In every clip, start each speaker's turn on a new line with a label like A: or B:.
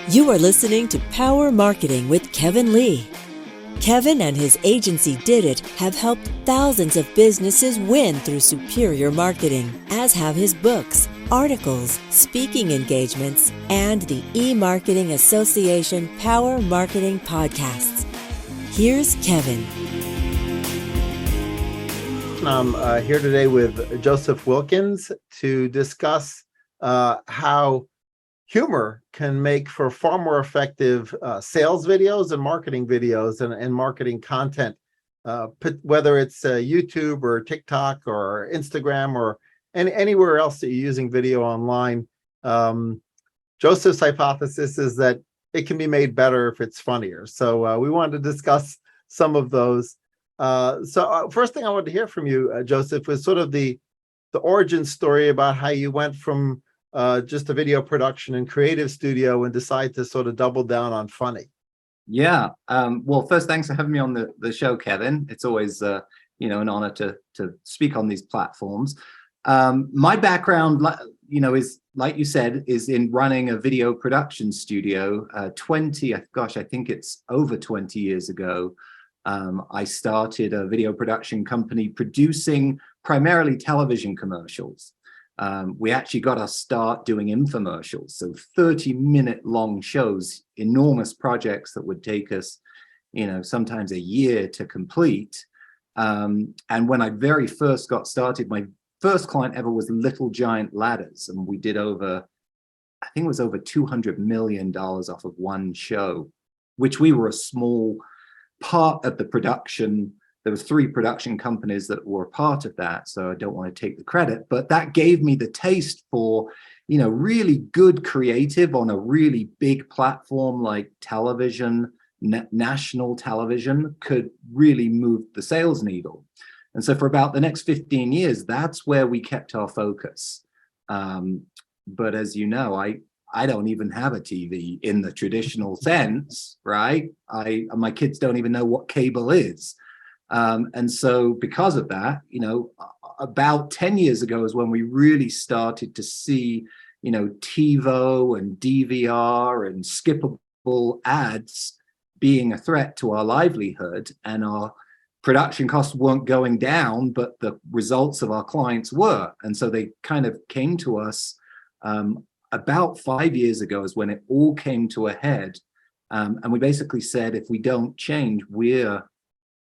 A: You are listening to Power Marketing with Kevin Lee. Kevin and his agency Did It have helped thousands of businesses win through superior marketing, as have his books, articles, speaking engagements, and the E-Marketing Association Power Marketing podcasts. Here's Kevin.
B: I'm here today with Joseph Wilkins to discuss how humor can make for far more effective sales videos and marketing videos and marketing content, whether it's YouTube or TikTok or Instagram or anywhere else that you're using video online. Joseph's hypothesis is that it can be made better if it's funnier. So we wanted to discuss some of those. First thing I wanted to hear from you, Joseph, was sort of the origin story about how you went from just a video production and creative studio and decide to sort of double down on funny.
C: Yeah. Well, first, thanks for having me on the show, Kevin. It's always, an honor to speak on these platforms. My background, is, like you said, is in running a video production studio. I think it's over 20 years ago. I started a video production company producing primarily television commercials. We actually got our start doing infomercials, so 30-minute long shows, enormous projects that would take us, sometimes a year to complete. And when I very first got started, my first client ever was Little Giant Ladders, and we did over $200 million off of one show, which we were a small part of the production. There was 3 production companies that were a part of that, so I don't want to take the credit, but that gave me the taste for, really good creative on a really big platform like television. National television could really move the sales needle. And so for about the next 15 years, that's where we kept our focus. But as you know, I don't even have a TV in the traditional sense, right? My kids don't even know what cable is. And so because of that, about 10 years ago is when we really started to see, TiVo and DVR and skippable ads being a threat to our livelihood, and our production costs weren't going down, but the results of our clients were. And so they kind of came to us about 5 years ago is when it all came to a head. And we basically said, if we don't change, we're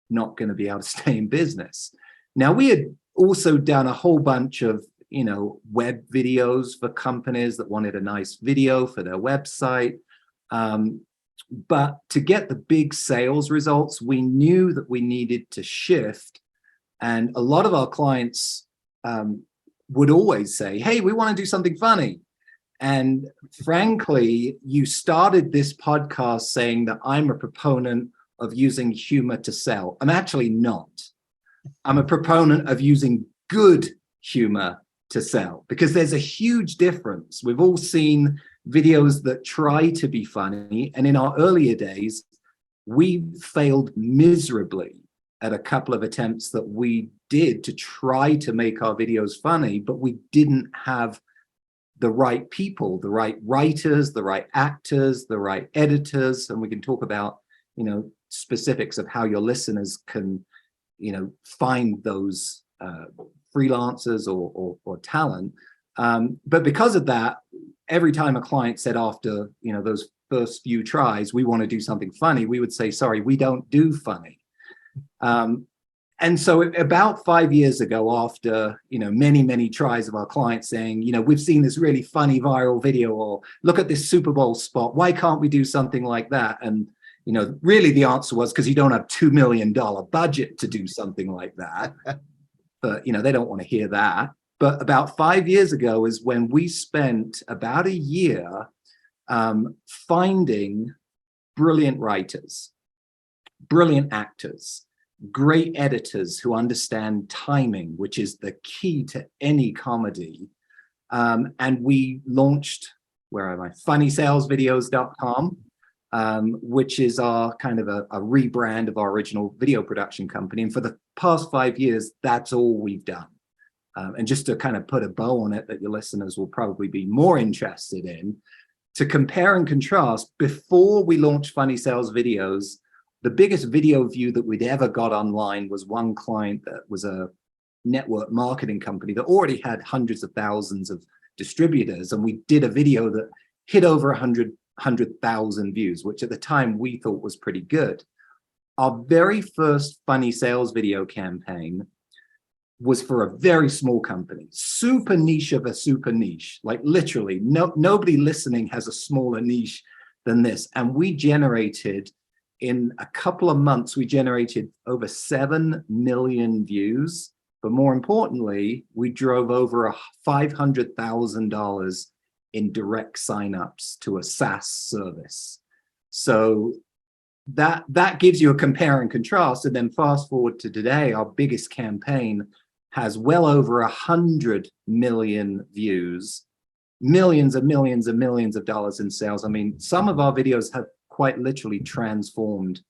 C: not going to be able to stay in business. Now, we had also done a whole bunch of, web videos for companies that wanted a nice video for their website. But to get the big sales results, we knew that we needed to shift. And a lot of our clients would always say, hey, we want to do something funny. And frankly, you started this podcast saying that I'm a proponent of using humor to sell. I'm actually not. I'm a proponent of using good humor to sell, because there's a huge difference. We've all seen videos that try to be funny, and in our earlier days, we failed miserably at a couple of attempts that we did to try to make our videos funny, but we didn't have the right people, the right writers, the right actors, the right editors, and we can talk about, specifics of how your listeners can, find those freelancers or talent. But because of that, every time a client said after, those first few tries, we want to do something funny, we would say, sorry, we don't do funny. And so about 5 years ago, after, many, many tries of our clients saying, we've seen this really funny viral video, or look at this Super Bowl spot, why can't we do something like that? And really the answer was because you don't have $2 million budget to do something like that. But, they don't want to hear that. But about 5 years ago is when we spent about a year finding brilliant writers, brilliant actors, great editors who understand timing, which is the key to any comedy. And we launched, funnysalesvideos.com. Which is our kind of a rebrand of our original video production company. And for the past 5 years, that's all we've done. And just to kind of put a bow on it that your listeners will probably be more interested in, to compare and contrast, before we launched Funny Sales Videos, the biggest video view that we'd ever got online was one client that was a network marketing company that already had hundreds of thousands of distributors. And we did a video that hit over 100,000 views, which at the time we thought was pretty good. Our very first Funny Sales video campaign was for a very small company, super niche of a super niche, like literally nobody listening has a smaller niche than this. And we generated, in a couple of months, we generated over 7 million views. But more importantly, we drove over $500,000 in direct signups to a SaaS service. So that gives you a compare and contrast. And then fast forward to today, our biggest campaign has well over 100 million views, millions and millions and millions of dollars in sales. I mean, some of our videos have quite literally transformed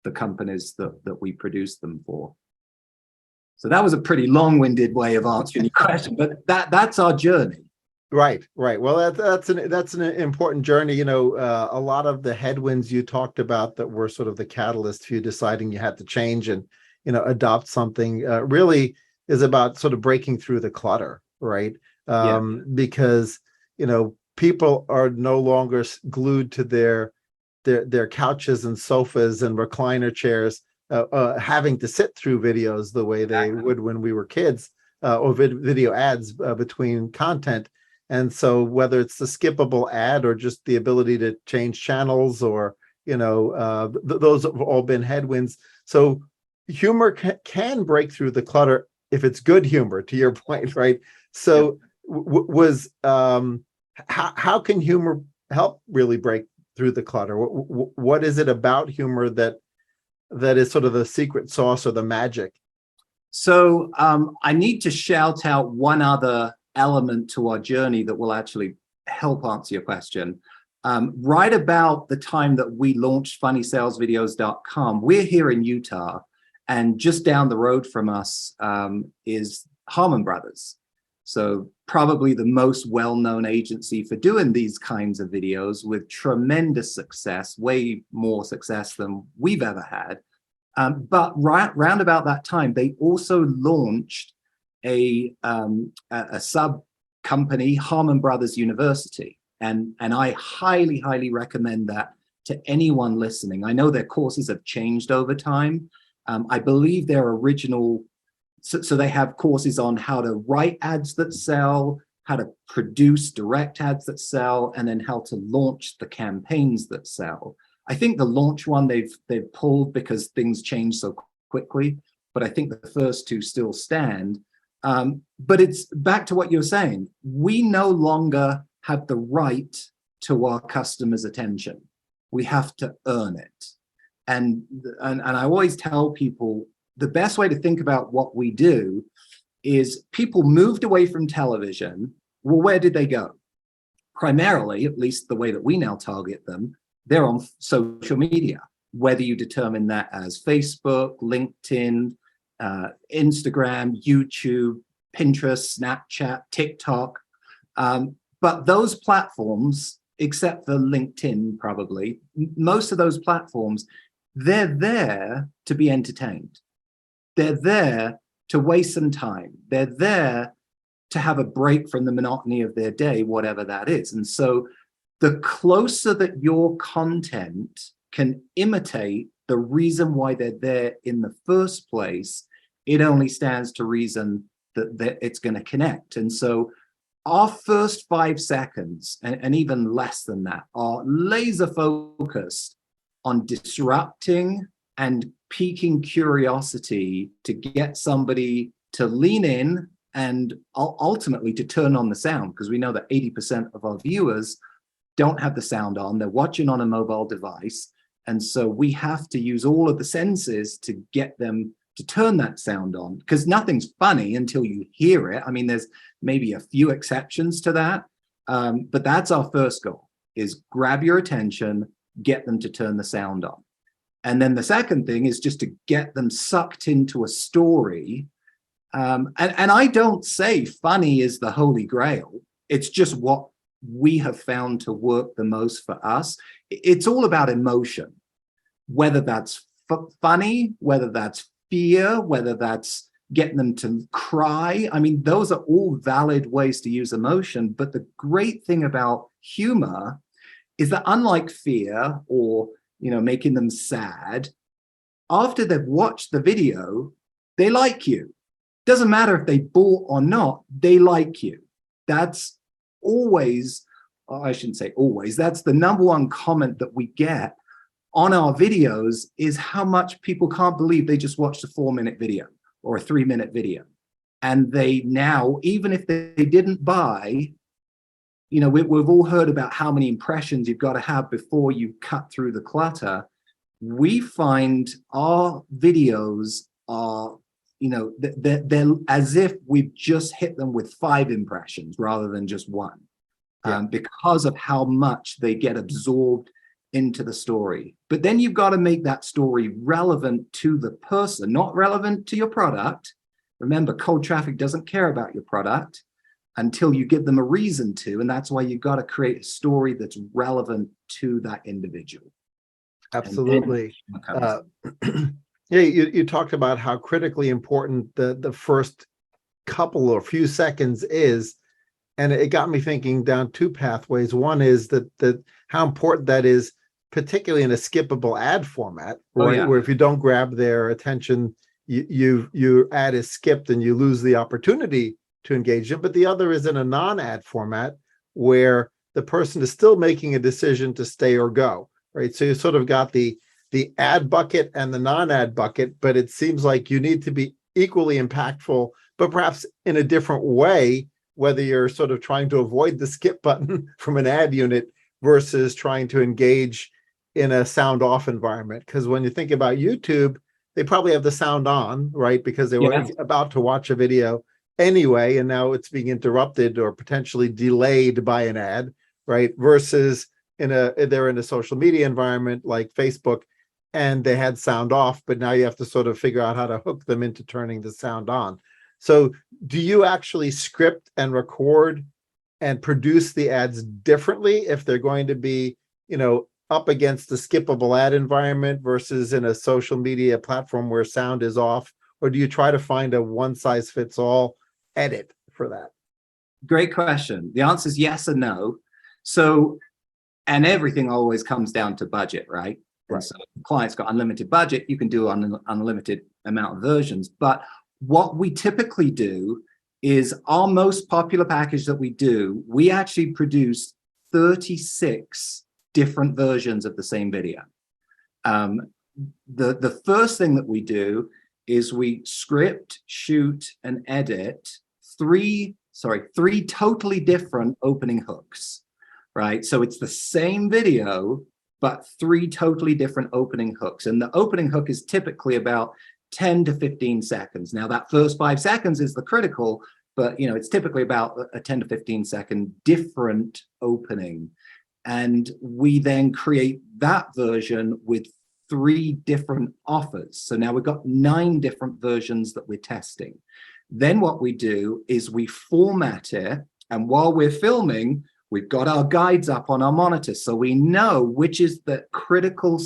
C: the companies that we produced them for. So that was a pretty long-winded way of answering your question, but that's our journey.
B: Right. Well, that's an important journey. You know, a lot of the headwinds you talked about that were sort of the catalyst for you deciding you had to change and, you know, adopt something really is about sort of breaking through the clutter, right? Because, you know, people are no longer glued to their couches and sofas and recliner chairs, having to sit through videos the way they would when we were kids, or video ads between content. And so whether it's the skippable ad or just the ability to change channels, or, you know, those have all been headwinds. So humor can break through the clutter if it's good humor, to your point, right? So how can humor help really break through the clutter? What is it about humor that is sort of the secret sauce or the magic?
C: So I need to shout out one other element to our journey that will actually help answer your question. Right about the time that we launched funnysalesvideos.com, we're here in Utah, and just down the road from us is Harman Brothers. So probably the most well-known agency for doing these kinds of videos, with tremendous success, way more success than we've ever had. But round about that time, they also launched a sub company, Harman Brothers University. And I highly, highly recommend that to anyone listening. I know their courses have changed over time. I believe their original, so they have courses on how to write ads that sell, how to produce direct ads that sell, and then how to launch the campaigns that sell. I think the launch one they've pulled because things change so quickly, but I think the first two still stand. But it's back to what you're saying. We no longer have the right to our customers' attention. We have to earn it. And I always tell people, the best way to think about what we do is people moved away from television. Well, where did they go? Primarily, at least the way that we now target them, they're on social media, whether you determine that as Facebook, LinkedIn, Instagram, YouTube, Pinterest, Snapchat, TikTok. But those platforms, except for LinkedIn probably, most of those platforms, they're there to be entertained. They're there to waste some time. They're there to have a break from the monotony of their day, whatever that is. And so the closer that your content can imitate the reason why they're there in the first place, it only stands to reason that it's going to connect. And so our first 5 seconds, and even less than that, are laser focused on disrupting and piquing curiosity to get somebody to lean in and ultimately to turn on the sound, because we know that 80% of our viewers don't have the sound on. They're watching on a mobile device. And so we have to use all of the senses to get them to turn that sound on, because nothing's funny until you hear it. I mean, there's maybe a few exceptions to that, but that's our first goal, is grab your attention, get them to turn the sound on. And then the second thing is just to get them sucked into a story. And I don't say funny is the holy grail. It's just what we have found to work the most for us. It's all about emotion, whether that's funny, whether that's fear, whether that's getting them to cry. I mean, those are all valid ways to use emotion. But the great thing about humor is that unlike fear or, making them sad, after they've watched the video, they like you. Doesn't matter if they bought or not, they like you. That's always, I shouldn't say always, that's the number one comment that we get on our videos, is how much people can't believe they just watched a 4-minute video or a 3-minute video. And they now, even if they didn't buy, we've all heard about how many impressions you've got to have before you cut through the clutter. We find our videos are, they're as if we've just hit them with 5 impressions rather than just 1, because of how much they get absorbed into the story. But then you've got to make that story relevant to the person, not relevant to your product. Remember, cold traffic doesn't care about your product until you give them a reason to, and that's why you've got to create a story that's relevant to that individual.
B: Absolutely. Yeah, you talked about how critically important the first couple or few seconds is, and it got me thinking down 2 pathways. One is that how important that is, particularly in a skippable ad format, right? Where if you don't grab their attention, your ad is skipped and you lose the opportunity to engage them. But the other is in a non-ad format where the person is still making a decision to stay or go, right? So you sort of got the ad bucket and the non-ad bucket, but it seems like you need to be equally impactful, but perhaps in a different way, whether you're sort of trying to avoid the skip button from an ad unit versus trying to engage in a sound off environment. Because when you think about YouTube, they probably have the sound on, right? Because they were about to watch a video anyway, and now it's being interrupted or potentially delayed by an ad, right? Versus they're in a social media environment like Facebook, and they had sound off, but now you have to sort of figure out how to hook them into turning the sound on. So do you actually script and record and produce the ads differently if they're going to be, up against the skippable ad environment versus in a social media platform where sound is off? Or do you try to find a one-size-fits-all edit for that?
C: Great question. The answer is yes and no. So, and everything always comes down to budget, right? And so the client's got unlimited budget, you can do an unlimited amount of versions. But what we typically do is our most popular package that we do, we actually produce 36 different versions of the same video. The first thing that we do is we script, shoot, and edit three totally different opening hooks, right? So it's the same video, but 3 totally different opening hooks. And the opening hook is typically about 10 to 15 seconds. Now that first 5 seconds is the critical, but it's typically about a 10 to 15 second different opening. And we then create that version with 3 different offers. So now we've got 9 different versions that we're testing. Then what we do is we format it. And while we're filming, we've got our guides up on our monitor. So we know which is the critical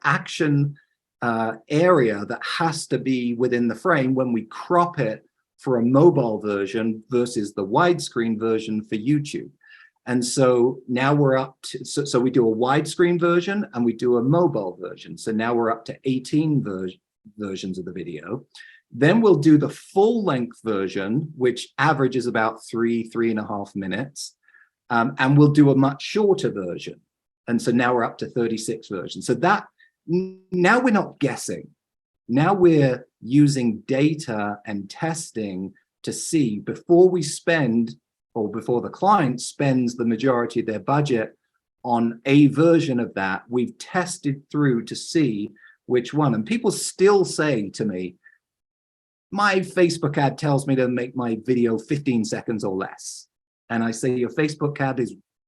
C: action area that has to be within the frame when we crop it for a mobile version versus the widescreen version for YouTube. And so now we're up to, so we do a widescreen version and we do a mobile version. So now we're up to 18 versions of the video. Then we'll do the full length version, which averages about 3.5 minutes. And we'll do a much shorter version. And so now we're up to 36 versions. So that now we're not guessing. Now we're using data and testing to see before we spend, or before the client spends the majority of their budget on a version of that, we've tested through to see which one. And people still say to me, my Facebook ad tells me to make my video 15 seconds or less. And I say, your Facebook ad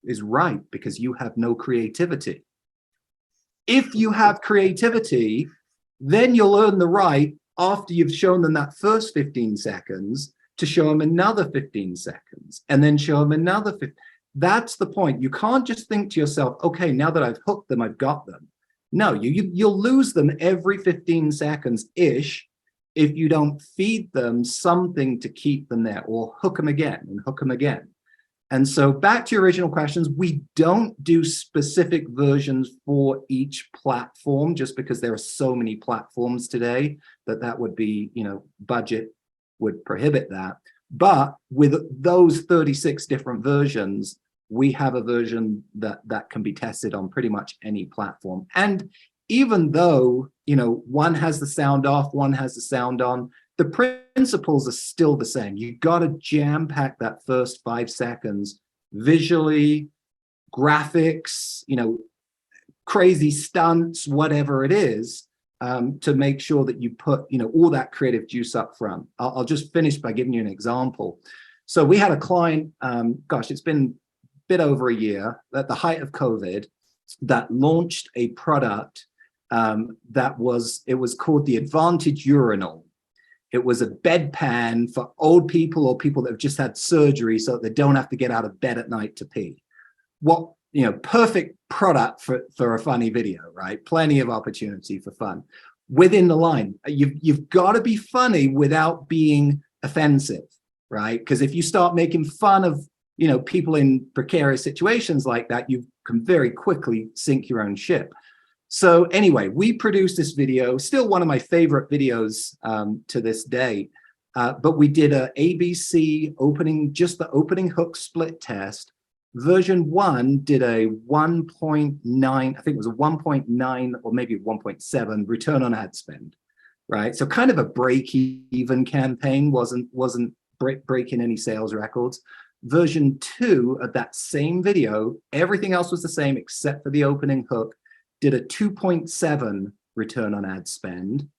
C: is right because you have no creativity. If you have creativity, then you'll earn the right after you've shown them that first 15 seconds to show them another 15 seconds and then show them another 15. that's the point. You can't just think to yourself, okay, now that I've hooked them, I've got them. No, you'll lose them every 15 seconds-ish if you don't feed them something to keep them there, or hook them again and hook them again. And so back to your original questions, we don't do specific versions for each platform just because there are so many platforms today that would be, budget would prohibit that. But with those 36 different versions, we have a version that can be tested on pretty much any platform. And even though, one has the sound off, one has the sound on, the principles are still the same. You got to jam pack that first 5 seconds visually, graphics, crazy stunts, whatever it is, to make sure that you put, all that creative juice up front. I'll just finish by giving you an example. So we had a client, it's been a bit over a year, at the height of COVID, that launched a product it was called the Advantage Urinal. It was a bedpan for old people or people that have just had surgery so that they don't have to get out of bed at night to pee. Perfect product for a funny video, right? Plenty of opportunity for fun. Within the line, you've got to be funny without being offensive, right? Because if you start making fun of, people in precarious situations like that, you can very quickly sink your own ship. So anyway, we produced this video, still one of my favorite videos to this day, but we did a ABC opening, just the opening hook split test. Version 1 did a 1.9, I think it was a 1.9 or maybe 1.7 return on ad spend, right? So kind of a break-even campaign, wasn't breaking any sales records. Version 2 of that same video, everything else was the same except for the opening hook, did a 2.7 return on ad spend.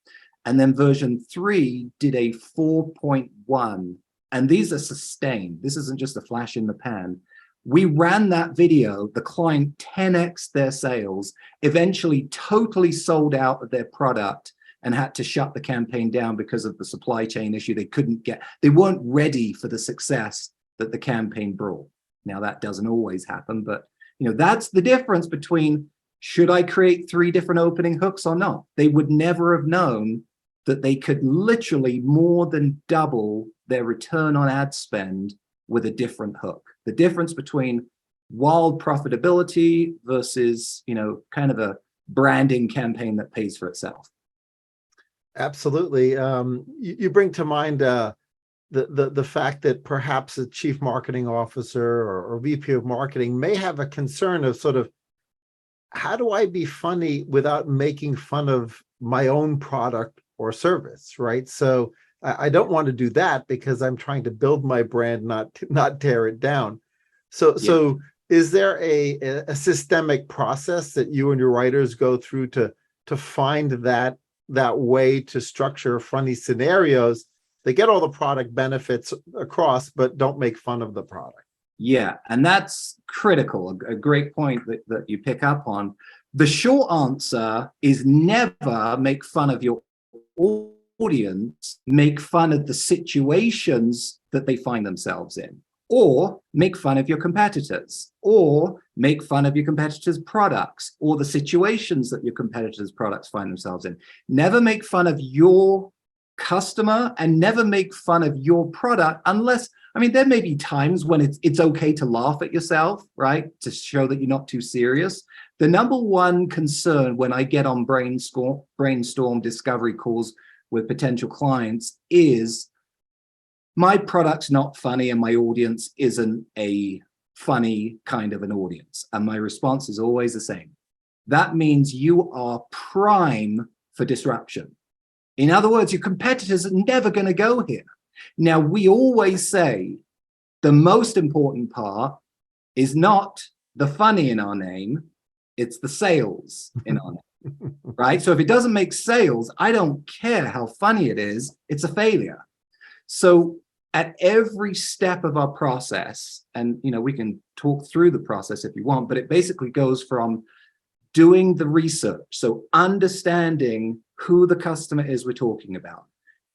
C: And then version 3 did a 4.1. And these are sustained. This isn't just a flash in the pan. We ran that video, the client 10x their sales, eventually totally sold out of their product and had to shut the campaign down because of the supply chain issue. They weren't ready for the success that the campaign brought. Now that doesn't always happen, but that's the difference between, should I create 3 different opening hooks or not? They would never have known that they could literally more than double their return on ad spend with a different hook. The difference between wild profitability versus, kind of a branding campaign that pays for itself.
B: Absolutely. You bring to mind the fact that perhaps a chief marketing officer or VP of marketing may have a concern of sort of, how do I be funny without making fun of my own product or service, right? So I don't want to do that because I'm trying to build my brand, not tear it down. So is there a systemic process that you and your writers go through to find that way to structure funny scenarios that get all the product benefits across, but don't make fun of the product?
C: Yeah, and that's critical, a great point that you pick up on. The short answer is never make fun of your audience, make fun of the situations that they find themselves in, or make fun of your competitors, or make fun of your competitors' products, or the situations that your competitors' products find themselves in. Never make fun of your customer and never make fun of your product unless, there may be times when it's okay to laugh at yourself, right? To show that you're not too serious. The number one concern when I get on brainstorm discovery calls with potential clients is, my product's not funny and my audience isn't a funny kind of an audience. And my response is always the same. That means you are prime for disruption. In other words, your competitors are never going to go here. Now, we always say the most important part is not the funny in our name, it's the sales in our name, right? So if it doesn't make sales, I don't care how funny it is, it's a failure. So at every step of our process, and we can talk through the process if you want, but it basically goes from doing the research, so understanding who the customer is we're talking about.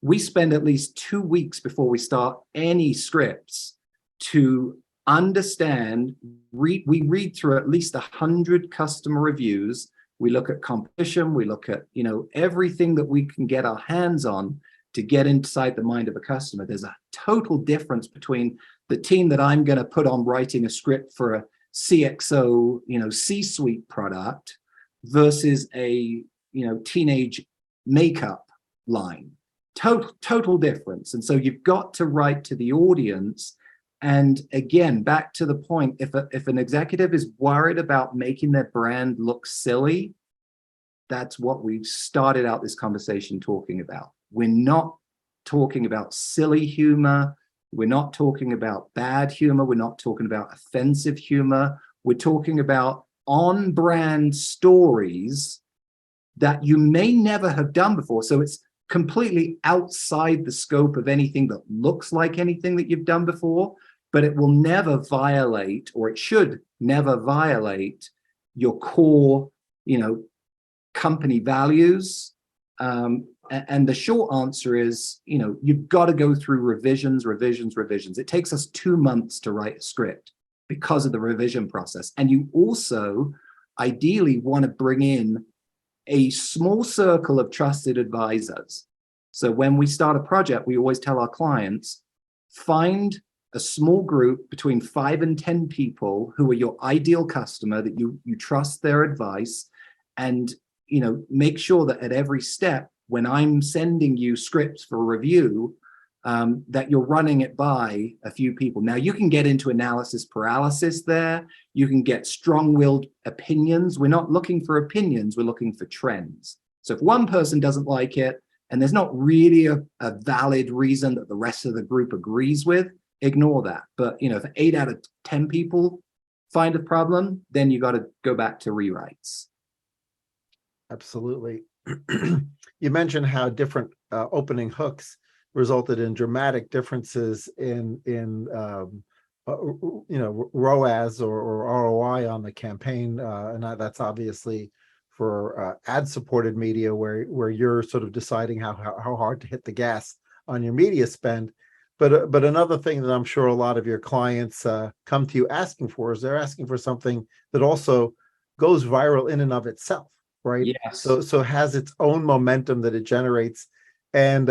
C: We spend at least 2 weeks before we start any scripts to understand, we read through at least 100 customer reviews. We look at competition, we look at, everything that we can get our hands on to get inside the mind of a customer. There's a total difference between the team that I'm going to put on writing a script for a CXO, C-suite product versus a, teenage makeup line. Total difference. And so you've got to write to the audience. And again, back to the point, if an executive is worried about making their brand look silly, that's what we've started out this conversation talking about. We're not talking about silly humor. We're not talking about bad humor. We're not talking about offensive humor. We're talking about on-brand stories that you may never have done before. So it's completely outside the scope of anything that looks like anything that you've done before, but it will never violate, or it should never violate, your core, company values. And the short answer is, you've got to go through revisions. It takes us 2 months to write a script because of the revision process. And you also ideally want to bring in a small circle of trusted advisors. So when we start a project, we always tell our clients, find a small group between 5 and 10 people who are your ideal customer, that you trust their advice, and make sure that at every step, when I'm sending you scripts for review, that you're running it by a few people. Now, you can get into analysis paralysis there. You can get strong-willed opinions. We're not looking for opinions. We're looking for trends. So if one person doesn't like it, and there's not really a valid reason that the rest of the group agrees with, ignore that. But, if 8 out of 10 people find a problem, then you got to go back to rewrites.
B: Absolutely. You mentioned how different opening hooks resulted in dramatic differences in ROAS or ROI on the campaign, and that's obviously for ad-supported media, where you're sort of deciding how hard to hit the gas on your media spend. But another thing that I'm sure a lot of your clients come to you asking for is they're asking for something that also goes viral in and of itself, right?
C: Yes.
B: So has its own momentum that it generates. And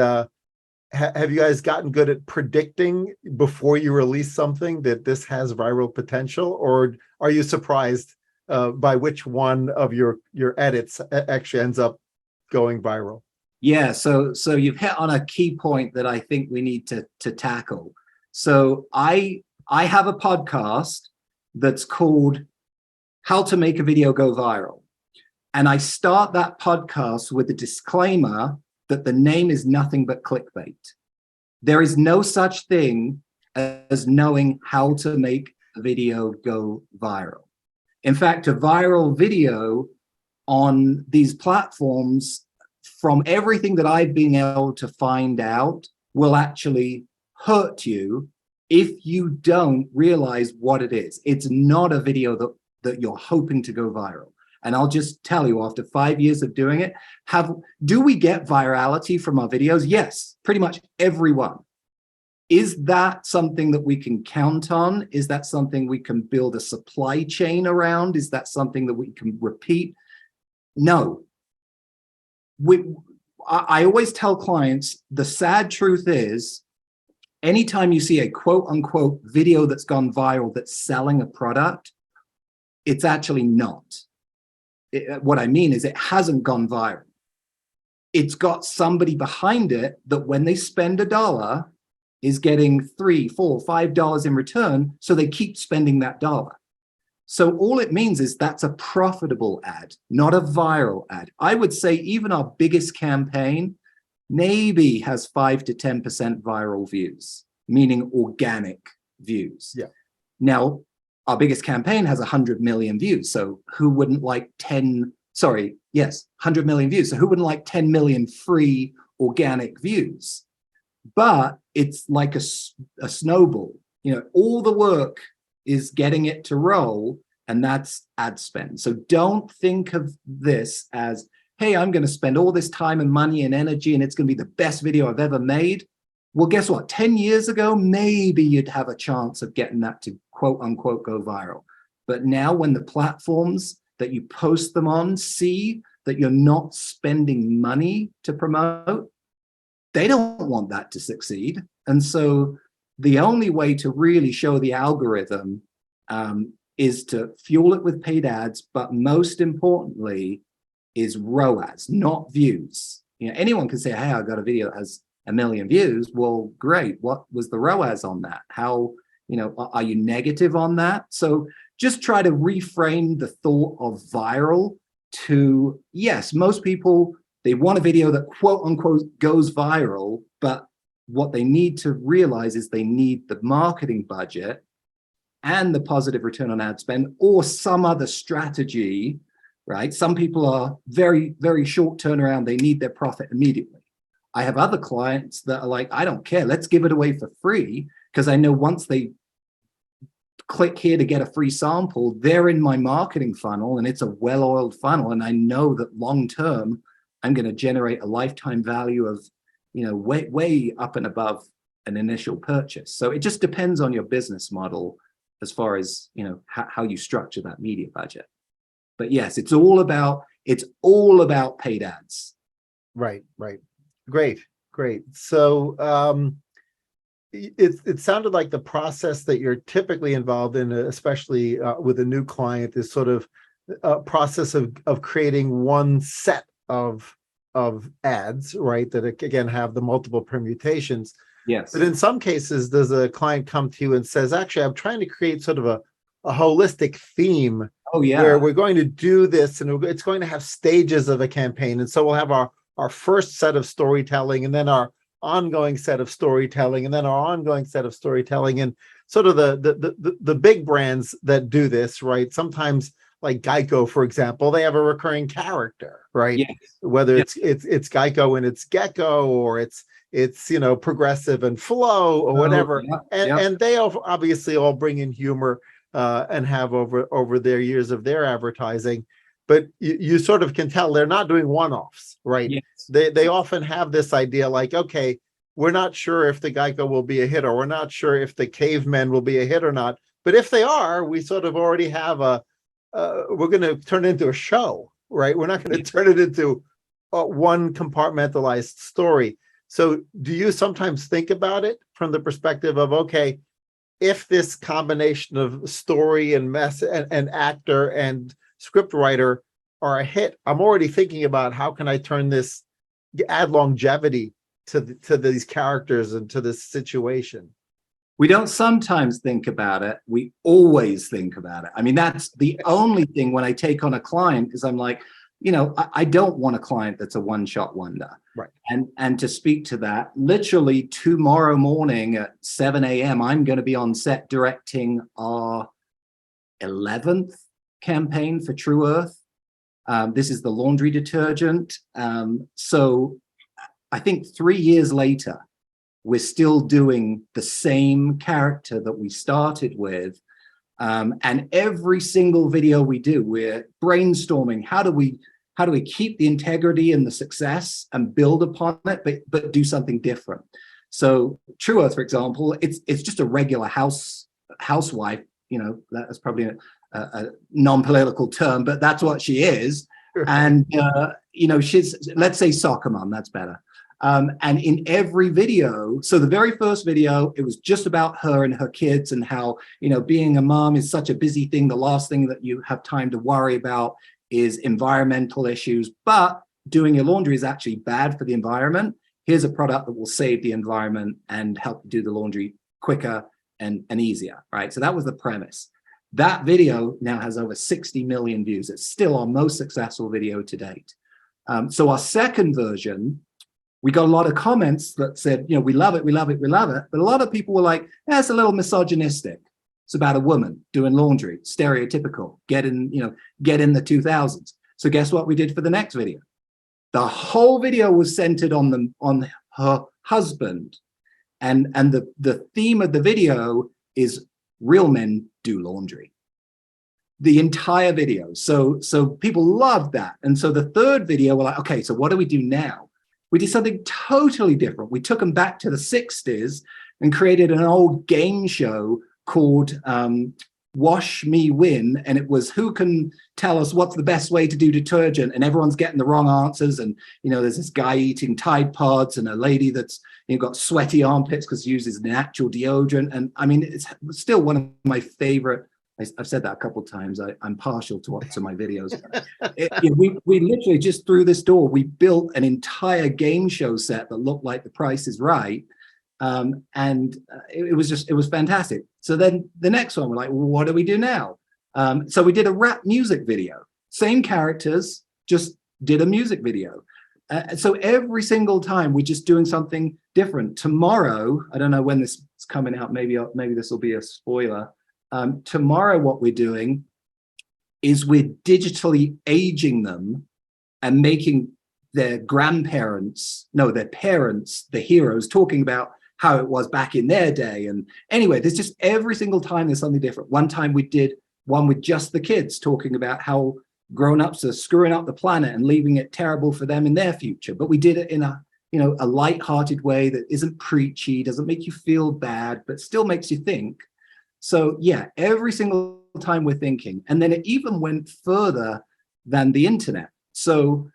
B: have you guys gotten good at predicting before you release something that this has viral potential, or are you surprised by which one of your edits actually ends up going viral?
C: Yeah, so you've hit on a key point that I think we need to tackle. So I have a podcast that's called How to Make a Video Go Viral. And I start that podcast with a disclaimer that the name is nothing but clickbait. There is no such thing as knowing how to make a video go viral. In fact, a viral video on these platforms, from everything that I've been able to find out, will actually hurt you if you don't realize what it is. It's not a video that you're hoping to go viral. And I'll just tell you, after 5 years of doing it, do we get virality from our videos? Yes, pretty much everyone. Is that something that we can count on? Is that something we can build a supply chain around? Is that something that we can repeat? No. I always tell clients, the sad truth is, anytime you see a quote unquote video that's gone viral that's selling a product, it's actually not. What I mean is, it hasn't gone viral. It's got somebody behind it that when they spend $1 is getting $3, $4, $5 in return. So they keep spending that dollar. So all it means is that's a profitable ad, not a viral ad. I would say even our biggest campaign maybe has 5 to 10% viral views, meaning organic views.
B: Yeah.
C: Now, our biggest campaign has 100 million views. So who wouldn't like 100 million views. So who wouldn't like 10 million free organic views? But it's like a snowball. All the work is getting it to roll, and that's ad spend. So don't think of this as, hey, I'm going to spend all this time and money and energy, and it's going to be the best video I've ever made. Well, guess what? 10 years ago, maybe you'd have a chance of getting that to quote unquote go viral. But now when the platforms that you post them on see that you're not spending money to promote, they don't want that to succeed. And so the only way to really show the algorithm is to fuel it with paid ads, but most importantly is ROAS, not views. You know, anyone can say, hey, I got a video that has 1 million views. Well, great. What was the ROAS on that? How, you know, are you negative on that? So just try to reframe the thought of viral to, yes, most people, they want a video that quote unquote goes viral, but what they need to realize is they need the marketing budget and the positive return on ad spend or some other strategy, right? Some people are very, very short turnaround. They need their profit immediately. I have other clients that are like, I don't care. Let's give it away for free because I know once they click here to get a free sample, they're in my marketing funnel and it's a well-oiled funnel. And I know that long-term, I'm going to generate a lifetime value of, you know, way up and above an initial purchase. So it just depends on your business model as far as, you know, how you structure that media budget. But yes, it's all about paid ads.
B: Right. Great. So it sounded like the process that you're typically involved in, especially with a new client, is sort of a process of creating one set of ads, right? That again have the multiple permutations.
C: Yes.
B: But in some cases, does a client come to you and says, actually, I'm trying to create sort of a holistic theme.
C: Oh, yeah.
B: Where we're going to do this and it's going to have stages of a campaign. And so we'll have our first set of storytelling and then our ongoing set of storytelling and then our ongoing set of storytelling. And sort of the big brands that do this, right? Sometimes like Geico, for example, they have a recurring character, right?
C: Yes.
B: Whether it's Geico and it's Gecko or it's you know, Progressive and Flow or whatever. And they obviously all bring in humor and have over their years of their advertising. But you sort of can tell they're not doing one-offs, right?
C: Yes.
B: They often have this idea like, okay, we're not sure if the Geico will be a hit or we're not sure if the Cavemen will be a hit or not. But if they are, we sort of already have we're going to turn it into a show, right? We're not going to turn it into one compartmentalized story. So do you sometimes think about it from the perspective of, okay, if this combination of story and and actor and script writer are a hit, I'm already thinking about how can I turn this, add longevity to these characters and to this situation?
C: We don't sometimes think about it. We always think about it. I mean, that's the only thing when I take on a client is I'm like, you know, I don't want a client that's a one-shot wonder.
B: Right.
C: And to speak to that, literally tomorrow morning at 7 a.m., I'm going to be on set directing our 11th campaign for True Earth. This is the laundry detergent. So I think 3 years later, we're still doing the same character that we started with. And every single video we do, we're brainstorming, how do we keep the integrity and the success and build upon it, but do something different. So True Earth, for example, it's just a regular housewife, you know, that's probably a non-political term, but that's what she is. And, you know, she's, let's say soccer mom, that's better. And in every video, so the very first video, it was just about her and her kids and how, you know, being a mom is such a busy thing. The last thing that you have time to worry about is environmental issues, but doing your laundry is actually bad for the environment. Here's a product that will save the environment and help do the laundry quicker and easier, right? So that was the premise. That video now has over 60 million views. It's still our most successful video to date. So our second version, we got a lot of comments that said, you know, we love it, we love it, we love it. But a lot of people were like, it's a little misogynistic. It's about a woman doing laundry, stereotypical, get in the 2000s. So guess what we did for the next video? The whole video was centered on her husband. And the theme of the video is real men do laundry. The entire video. So people loved that. And so the third video, we're like, okay, so what do we do now? we did something totally different. We took them back to the 60s and created an old game show called Wash Me Win, and it was who can tell us what's the best way to do detergent, and everyone's getting the wrong answers. And there's this guy eating Tide Pods and a lady that's got sweaty armpits because she uses natural deodorant. And I mean, it's still one of my favorite. I've said that a couple of times. I'm partial to my videos. We literally just through this door, we built an entire game show set that looked like The Price is Right. It was fantastic. So then the next one, we're like, well, what do we do now? So we did a rap music video, same characters, just did a music video. So every single time we're just doing something different. Tomorrow, I don't know when this is coming out. Maybe this will be a spoiler. Tomorrow, what we're doing is we're digitally aging them and making their parents, the heroes, talking about how it was back in their day. And anyway, there's just every single time there's something different. One time we did one with just the kids talking about how grown-ups are screwing up the planet and leaving it terrible for them in their future. But we did it in a light-hearted way that isn't preachy, doesn't make you feel bad, but still makes you think. So yeah, every single time we're thinking. And then it even went further than the internet. So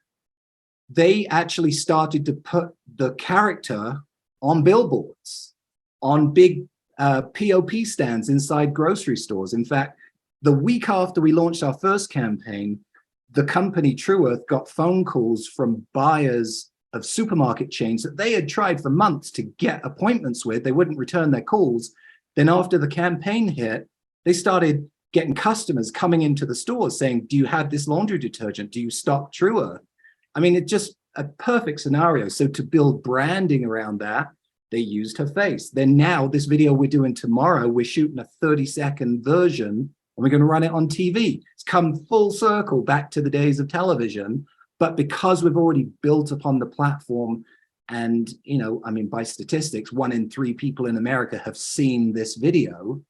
C: they actually started to put the character on billboards, on big POP stands inside grocery stores. In fact, the week after we launched our first campaign, the company True Earth got phone calls from buyers of supermarket chains that they had tried for months to get appointments with. They wouldn't return their calls. Then after the campaign hit, they started getting customers coming into the stores saying, do you have this laundry detergent? Do you stock True Earth? I mean, it's just a perfect scenario. So to build branding around that, they used her face. Then now this video we're doing tomorrow, we're shooting a 30-second version and we're going to run it on TV. It's come full circle back to the days of television. But because we've already built upon the platform, and, I mean, by statistics, 1 in 3 people in America have seen this video.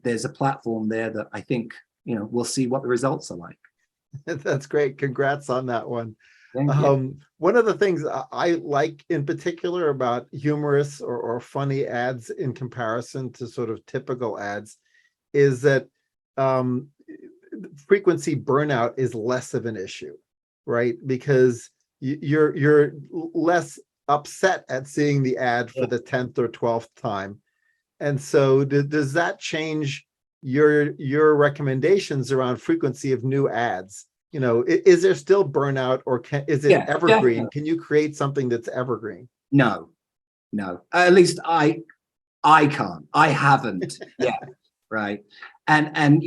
C: There's a platform there that I think, we'll see what the results are like.
B: That's great. Congrats on that one.
C: Thank you.
B: One of the things I like in particular about humorous or funny ads in comparison to sort of typical ads is that frequency burnout is less of an issue, right? Because you're less upset at seeing the ad for the 10th or 12th time. And so does that change your recommendations around frequency of new ads? Is there still burnout, or is it evergreen?
C: Definitely.
B: Can you create something that's evergreen?
C: No. At least I can't. I haven't yet, right? And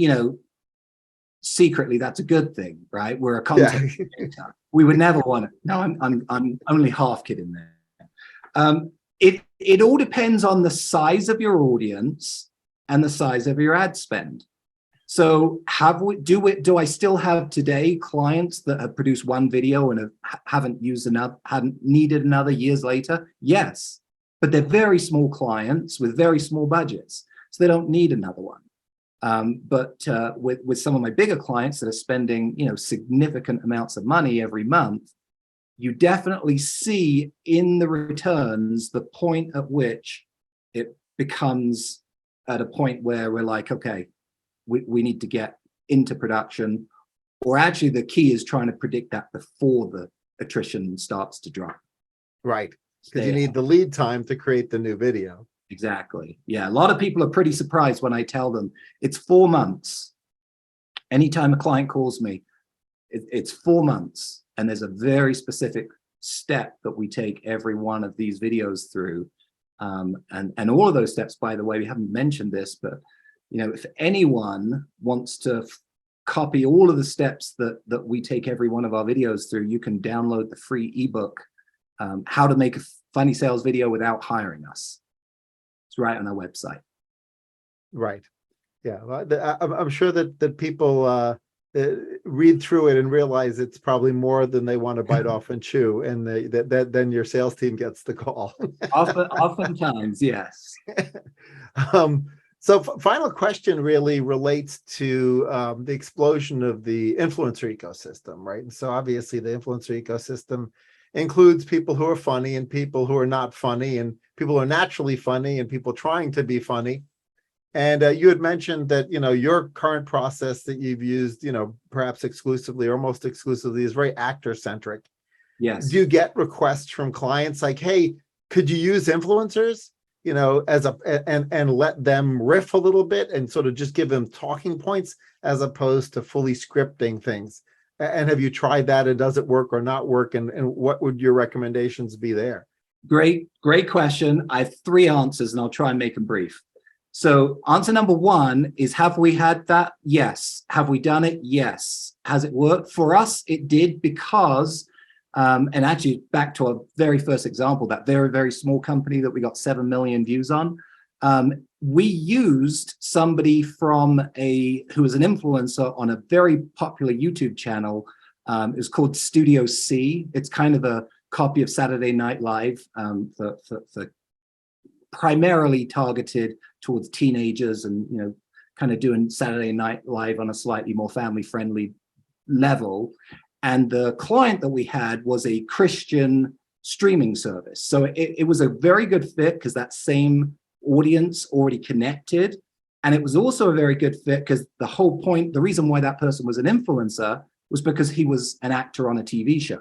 C: secretly that's a good thing, right? We're a content creator. We would never want it. No, I'm only half kidding there. It all depends on the size of your audience and the size of your ad spend. So do I still have today clients that have produced one video and hadn't needed another years later? Yes, but they're very small clients with very small budgets, so they don't need another one. But with some of my bigger clients that are spending significant amounts of money every month, you definitely see in the returns the point at which it becomes at a point where we're like, okay, we need to get into production, or actually the key is trying to predict that before the attrition starts to drop.
B: Right, because you need the lead time to create the new video.
C: Exactly. Yeah, a lot of people are pretty surprised when I tell them it's 4 months. Anytime a client calls me, it's 4 months, and there's a very specific step that we take every one of these videos through. And all of those steps, by the way, we haven't mentioned this, but if anyone wants to copy all of the steps that we take every one of our videos through, you can download the free ebook, How to Make a Funny Sales Video Without Hiring Us. It's right on our website. Right.
B: Yeah. Well, I'm sure that people read through it and realize it's probably more than they want to bite off and chew, and then your sales team gets the call.
C: Oftentimes, yes.
B: So final question really relates to the explosion of the influencer ecosystem, right? And so obviously the influencer ecosystem includes people who are funny and people who are not funny, and people who are naturally funny and people trying to be funny. And you had mentioned that, your current process that you've used, perhaps exclusively or almost exclusively, is very actor centric.
C: Yes.
B: Do you get requests from clients like, hey, could you use influencers, and let them riff a little bit and sort of just give them talking points as opposed to fully scripting things? And have you tried that, and does it work or not work? And what would your recommendations be there?
C: Great question. I have 3 answers and I'll try and make them brief. So answer number 1 is, have we had that? Yes. Have we done it? Yes. Has it worked? For us, it did, because, and actually back to our very first example, that very, very small company that we got 7 million views on, we used somebody who was an influencer on a very popular YouTube channel. It was called Studio C. It's kind of a copy of Saturday Night Live, for primarily targeted towards teenagers, and kind of doing Saturday Night Live on a slightly more family-friendly level. And the client that we had was a Christian streaming service, so it was a very good fit because that same audience already connected. And it was also a very good fit because the whole point, the reason why that person was an influencer was because he was an actor on a TV show.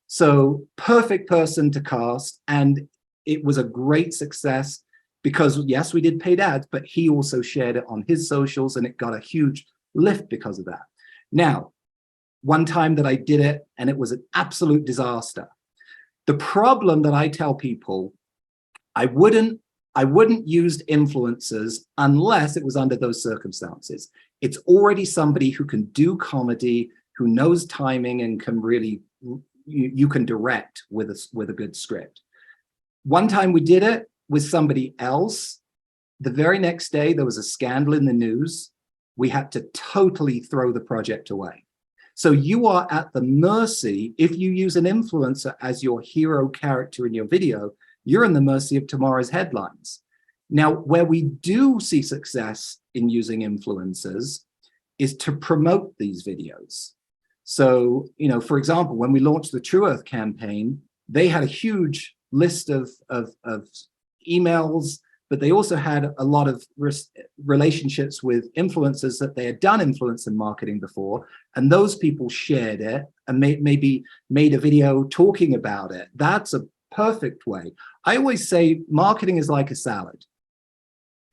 C: So perfect person to cast, and it was a great success because, yes, we did paid ads, but he also shared it on his socials and it got a huge lift because of that. Now, one time that I did it and it was an absolute disaster. The problem that I tell people, I wouldn't use influencers unless it was under those circumstances. It's already somebody who can do comedy, who knows timing, and can really, you can direct with a good script. One time we did it with somebody else. The very next day, there was a scandal in the news. We had to totally throw the project away. So you are at the mercy, if you use an influencer as your hero character in your video, you're in the mercy of tomorrow's headlines. Now, where we do see success in using influencers is to promote these videos. So, for example, when we launched the True Earth campaign, they had a huge list of emails, but they also had a lot of relationships with influencers that they had done influencer marketing before, and those people shared it and maybe made a video talking about it. That's a perfect way. I always say marketing is like a salad.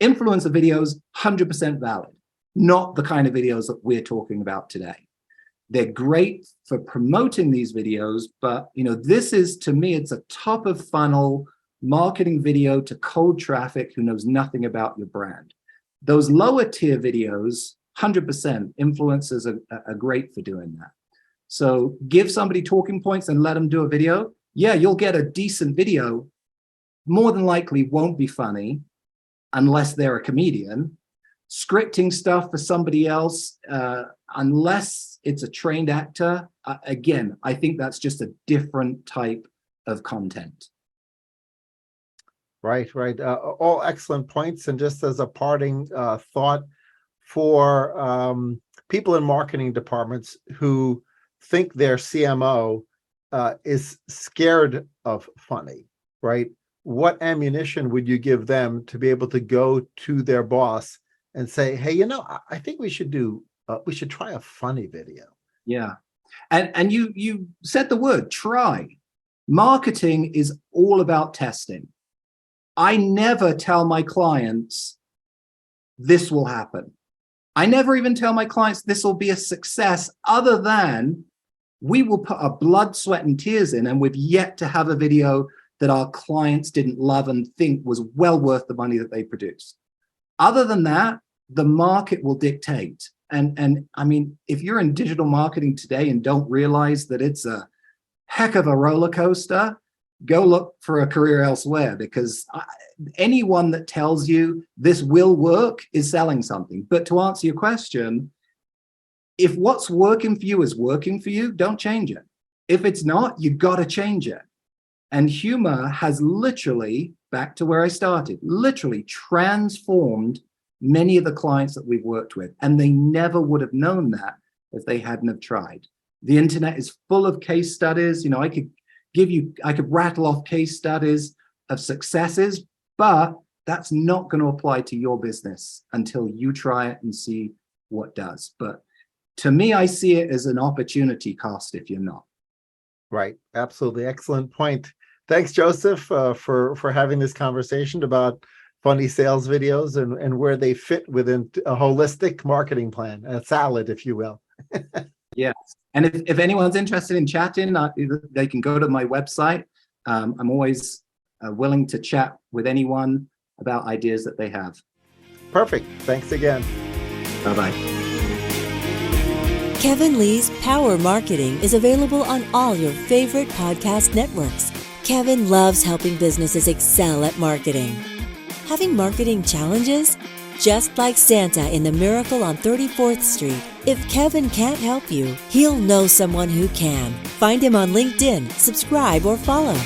C: Influencer videos, 100% valid, not the kind of videos that we're talking about today. They're great for promoting these videos, but this is, to me, it's a top of funnel marketing video to cold traffic who knows nothing about your brand. Those lower tier videos, 100%, influencers are great for doing that. So give somebody talking points and let them do a video. Yeah, you'll get a decent video. More than likely won't be funny unless they're a comedian. Scripting stuff for somebody else, unless it's a trained actor, again, I think that's just a different type of content.
B: Right. All excellent points. And just as a parting thought for people in marketing departments who think their CMO is scared of funny, right? What ammunition would you give them to be able to go to their boss and say, hey, I think we should try a funny video?
C: Yeah. And you said the word try. Marketing is all about testing. I never tell my clients this will happen. I never even tell my clients this will be a success, other than we will put our blood, sweat, and tears in, and we've yet to have a video that our clients didn't love and think was well worth the money that they produced. Other than that, the market will dictate. And I mean, if you're in digital marketing today and don't realize that it's a heck of a roller coaster, go look for a career elsewhere, because anyone that tells you this will work is selling something. But to answer your question, if what's working for you is working for you, don't change it. If it's not, you got to change it. And humor has literally, back to where I started, literally transformed many of the clients that we've worked with. And they never would have known that if they hadn't have tried. The internet is full of case studies. I could could rattle off case studies of successes, but that's not going to apply to your business until you try it and see what does. But to me, I see it as an opportunity cost if you're not.
B: Right. Absolutely. Excellent point. Thanks, Joseph, for having this conversation about funny sales videos and where they fit within a holistic marketing plan, a salad, if you will.
C: Yes. And if anyone's interested in chatting, they can go to my website. I'm always willing to chat with anyone about ideas that they have.
B: Perfect. Thanks again.
C: Bye-bye.
A: Kevin Lee's Power Marketing is available on all your favorite podcast networks. Kevin loves helping businesses excel at marketing. Having marketing challenges? Just like Santa in the Miracle on 34th Street, if Kevin can't help you, he'll know someone who can. Find him on LinkedIn, subscribe, or follow.